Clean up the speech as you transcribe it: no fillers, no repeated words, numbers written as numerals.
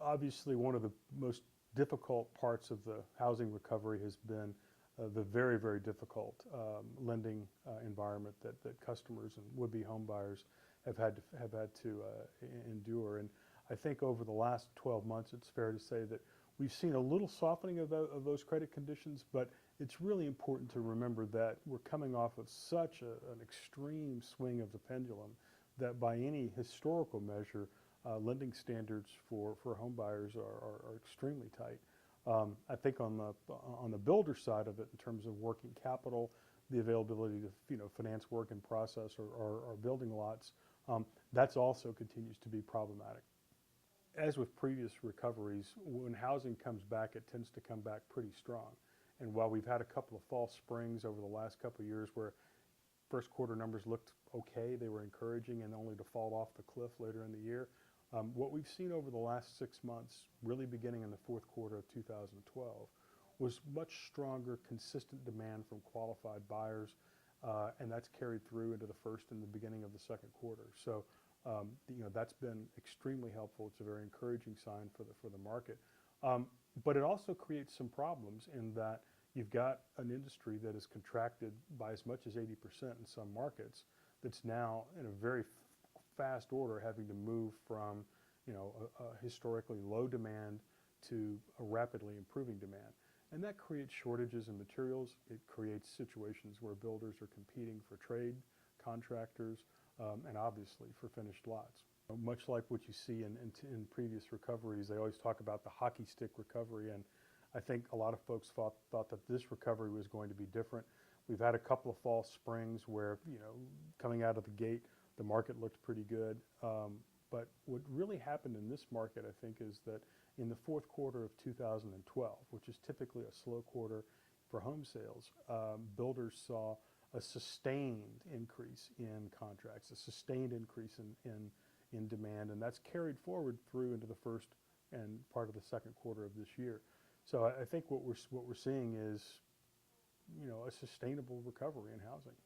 Obviously, one of the most difficult parts of the housing recovery has been the very, very difficult lending environment that customers and would-be home buyers have had to endure. And I think over the last 12 months, it's fair to say that we've seen a little softening of those credit conditions, but it's really important to remember that we're coming off of such an extreme swing of the pendulum that by any historical measure, lending standards for home buyers are extremely tight. I think on the builder side of it, in terms of working capital, the availability to finance work in process or building lots, that's also continues to be problematic. As with previous recoveries, when housing comes back, it tends to come back pretty strong. And while we've had a couple of false springs over the last couple of years where first quarter numbers looked okay, they were encouraging, and only to fall off the cliff later in the year, what we've seen over the last 6 months, really beginning in the fourth quarter of 2012, was much stronger, consistent demand from qualified buyers, and that's carried through into the first and the beginning of the second quarter. So, that's been extremely helpful. It's a very encouraging sign for the market. But it also creates some problems in that you've got an industry that is contracted by as much as 80% in some markets that's now in a very fast order having to move from a historically low demand to a rapidly improving demand. And that creates shortages in materials. It creates situations where builders are competing for trade, contractors, and obviously for finished lots. Much like what you see in previous recoveries, they always talk about the hockey stick recovery, and I think a lot of folks thought that this recovery was going to be different. We've had a couple of false springs where, coming out of the gate, the market looked pretty good. But what really happened in this market, I think, is that in the fourth quarter of 2012, which is typically a slow quarter for home sales, builders saw a sustained increase in contracts, a sustained increase in demand, and that's carried forward through into the first and part of the second quarter of this year. So I think what we're seeing is, a sustainable recovery in housing.